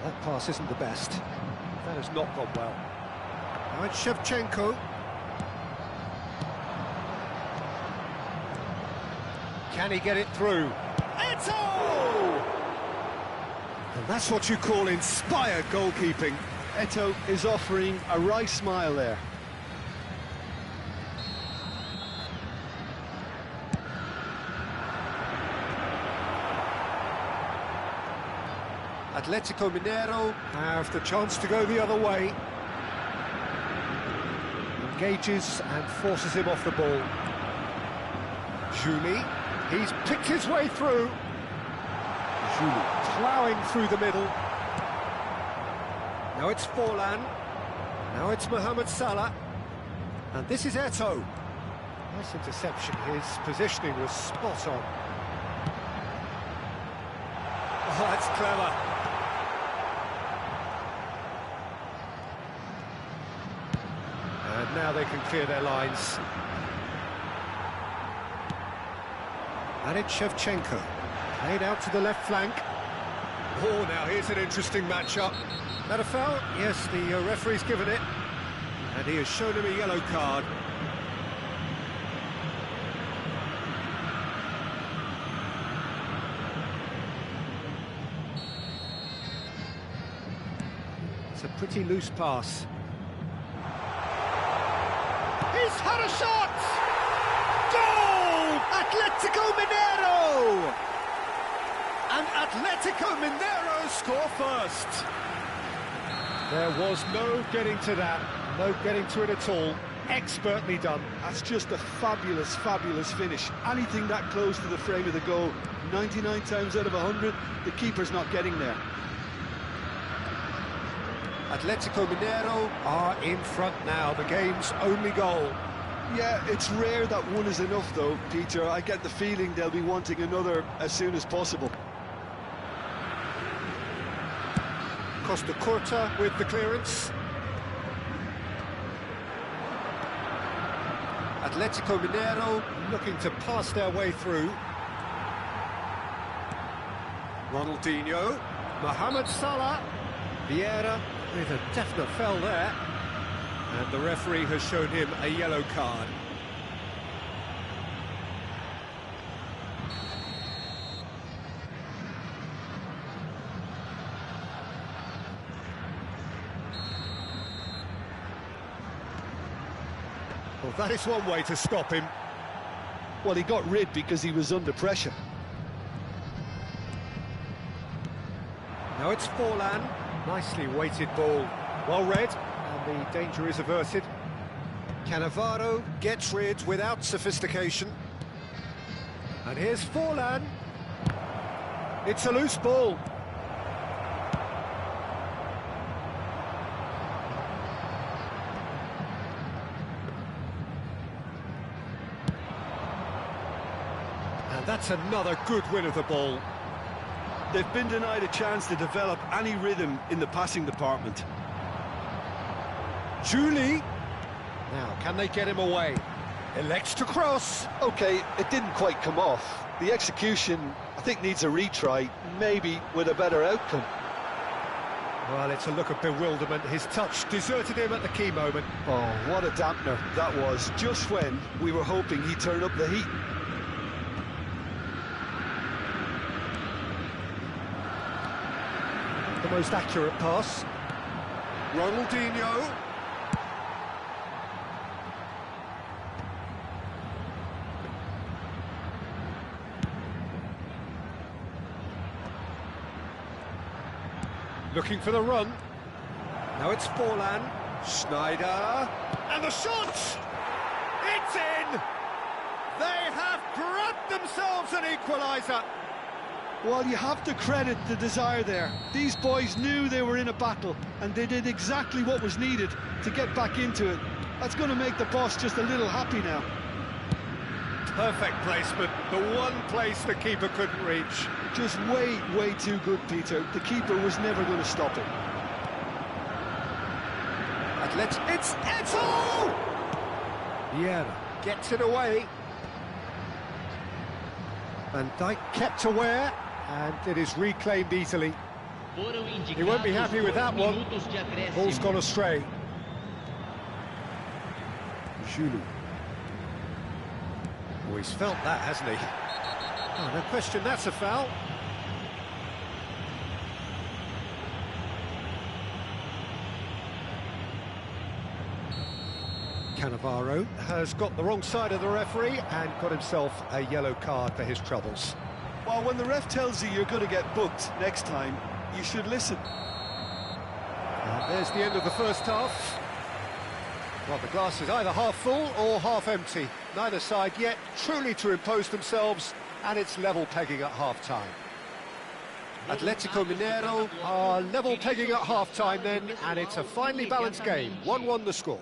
That pass isn't the best. That has not gone well. Now it's Shevchenko. Can he get it through? Eto'o! And that's what you call inspired goalkeeping. Eto'o is offering a wry smile there. Atletico Mineiro have the chance to go the other way. Engages and forces him off the ball. Juli, he's picked his way through. Juli ploughing through the middle. Now it's Forlan. Now it's Mohamed Salah. And this is Eto'o. Nice interception. His positioning was spot on. Oh, that's clever. And now they can clear their lines. And it's Shevchenko. Played out to the left flank. Oh, now here's an interesting matchup. That a foul? Yes, the referee's given it. And he has shown him a yellow card. It's a pretty loose pass. He's had a shot! Goal! Atletico Mineiro! And Atletico Mineiro score first. There was no getting to that, no getting to it at all. Expertly done. That's just a fabulous, fabulous finish. Anything that close to the frame of the goal, 99 times out of 100, the keeper's not getting there. Atletico Mineiro are in front now, the game's only goal. Yeah, it's rare that one is enough though, Peter. I get the feeling they'll be wanting another as soon as possible. Costa Curta with the clearance. Atletico Mineiro looking to pass their way through. Ronaldinho, Mohamed Salah, Vieira with a definite foul there. And the referee has shown him a yellow card. Well, that is one way to stop him. Well, he got rid because he was under pressure. Now it's Forlan. Nicely weighted ball. Well read. And the danger is averted. Cannavaro gets rid without sophistication. And here's Forlan. It's a loose ball. And that's another good win of the ball. They've been denied a chance to develop any rhythm in the passing department. Julie. Now, can they get him away? Elects to cross. Okay, it didn't quite come off. The execution, I think, needs a retry, maybe with a better outcome. Well, it's a look of bewilderment. His touch deserted him at the key moment. Oh, what a dampener that was, just when we were hoping he'd turn up the heat. The most accurate pass. Ronaldinho. Looking for the run. Now it's Forlan. Schneider. And the shot! It's in! They have grabbed themselves an equaliser. Well, you have to credit the desire there. These boys knew they were in a battle, and they did exactly what was needed to get back into it. That's going to make the boss just a little happy now. Perfect placement, the one place the keeper couldn't reach. Just way too good, Peter. The keeper was never going to stop it. It's Eto! Bora gets it away. Van Dijk kept aware, and it is reclaimed easily. He won't be happy with that one. Ball's gone astray. Julie. Oh, he's felt that, hasn't he? Oh, no question, that's a foul. Cannavaro has got the wrong side of the referee and got himself a yellow card for his troubles. Well, when the ref tells you you're going to get booked next time, you should listen. And there's the end of the first half. Well, the glass is either half full or half empty. Neither side yet truly to impose themselves, and it's level pegging at half-time. Atletico Mineiro are level pegging at half-time then, and it's a finely balanced game. 1-1 the score.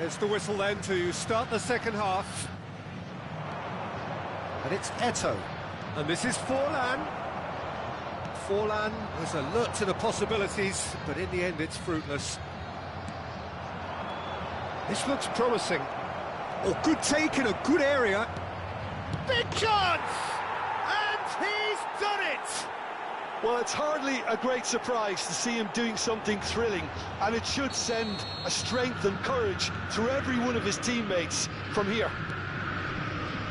There's the whistle then to start the second half. And it's Eto. And this is Forlan. Forlan was alert to the possibilities, but in the end it's fruitless. This looks promising. Oh, good take in a good area. Big chance! And he's done it! Well, it's hardly a great surprise to see him doing something thrilling, and it should send a strength and courage through every one of his teammates from here.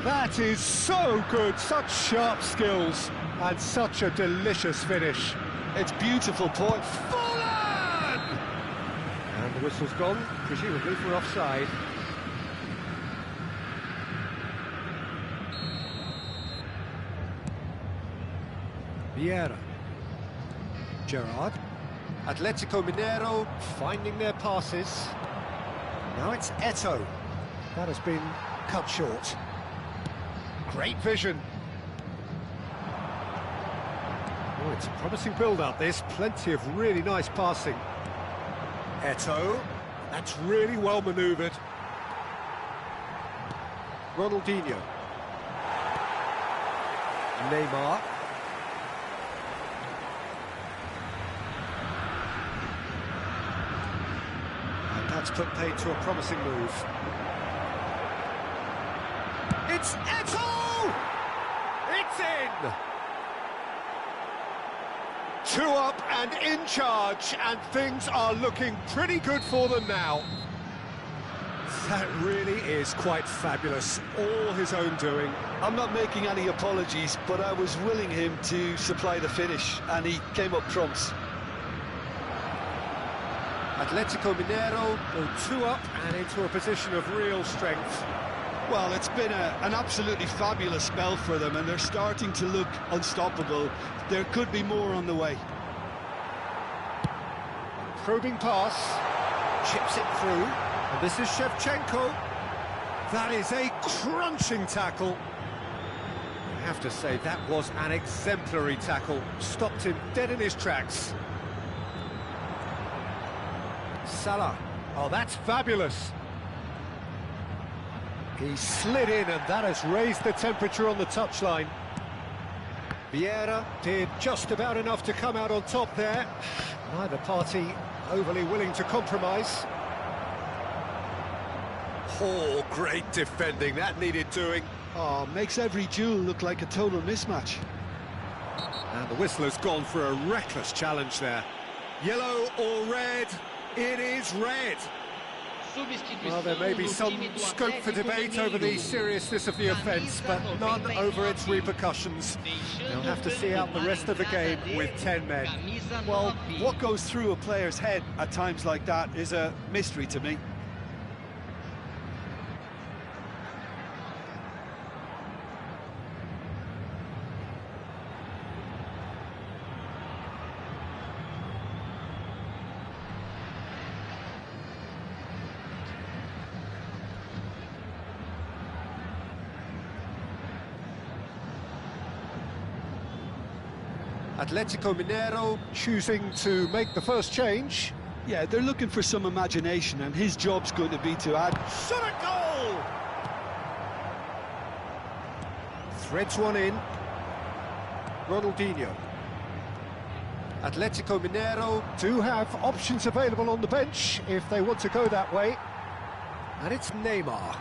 That is so good, such sharp skills, and such a delicious finish. It's beautiful, Paul. Forlan! And the whistle's gone, presumably for offside. Bora. Gerrard. Atletico Mineiro finding their passes. Now it's Eto. That has been cut short. Great vision. Oh, it's a promising build-up, this. Plenty of really nice passing. Eto. That's really well manoeuvred. Ronaldinho. Neymar. That's put paid to a promising move. It's Eto! It's in! 2 up and in charge, and things are looking pretty good for them now. That really is quite fabulous, all his own doing. I'm not making any apologies, but I was willing him to supply the finish, and he came up trumps. Atletico Mineiro go 2 up and into a position of real strength. Well, it's been an absolutely fabulous spell for them, and they're starting to look unstoppable. There could be more on the way. Probing pass, chips it through, and this is Shevchenko. That is a crunching tackle. I have to say, that was an exemplary tackle. Stopped him dead in his tracks. Salah. Oh, that's fabulous. He slid in, and that has raised the temperature on the touchline. Bora did just about enough to come out on top there. Neither party overly willing to compromise. Oh, great defending. That needed doing. Oh, makes every duel look like a total mismatch. And the whistle has gone for a reckless challenge there. Yellow or red? It is red. Well, there may be some scope for debate over the seriousness of the offence, but none over its repercussions. They'll have to see out the rest of the game with 10 men. Well, what goes through a player's head at times like that is a mystery to me. Atletico Mineiro choosing to make the first change. Yeah, they're looking for some imagination, and his job's going to be to add... Shot a goal! Threads one in. Ronaldinho. Atletico Mineiro do have options available on the bench if they want to go that way. And it's Neymar.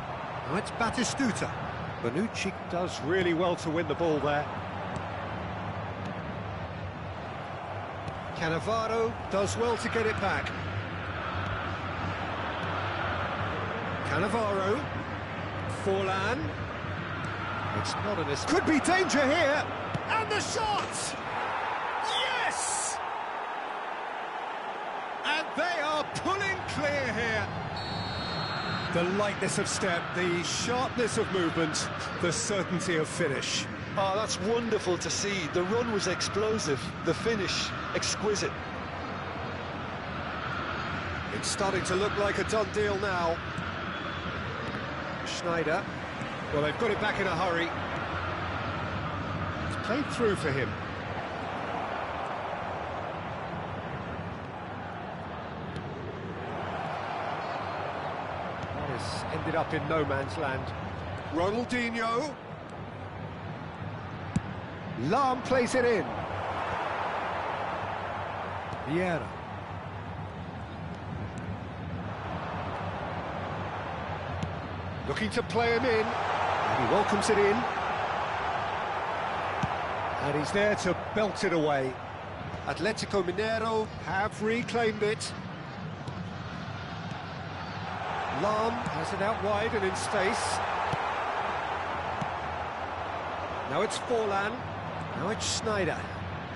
Now it's Batistuta. Bonucci does really well to win the ball there. Cannavaro does well to get it back. Cannavaro. Forlan. It's not an... Could be danger here. And the shot! Yes! And they are pulling clear here. The lightness of step, the sharpness of movement, the certainty of finish. Oh, that's wonderful to see. The run was explosive, the finish exquisite. It's starting to look like a done deal now. Schneider. Well, they've got it back in a hurry. It's played through for him. That has ended up in no man's land. Ronaldinho. Lam plays it in. Vieira. Looking to play him in. And he welcomes it in. And he's there to belt it away. Atletico Mineiro have reclaimed it. Lam has it out wide and in space. Now it's Forlan. Now it's Schneider.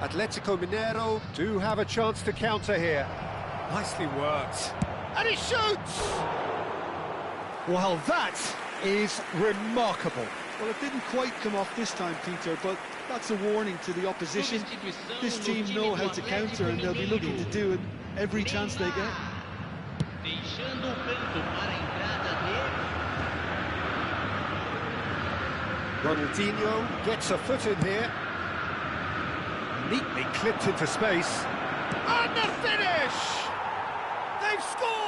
Atletico Mineiro do have a chance to counter here. Nicely worked. And he shoots! Well, that is remarkable. Well, it didn't quite come off this time, Peter, but that's a warning to the opposition. This team know how to counter, and they'll be looking to do it every chance they get. Ronaldinho gets a foot in here. Neatly clipped into space. And the finish! They've scored!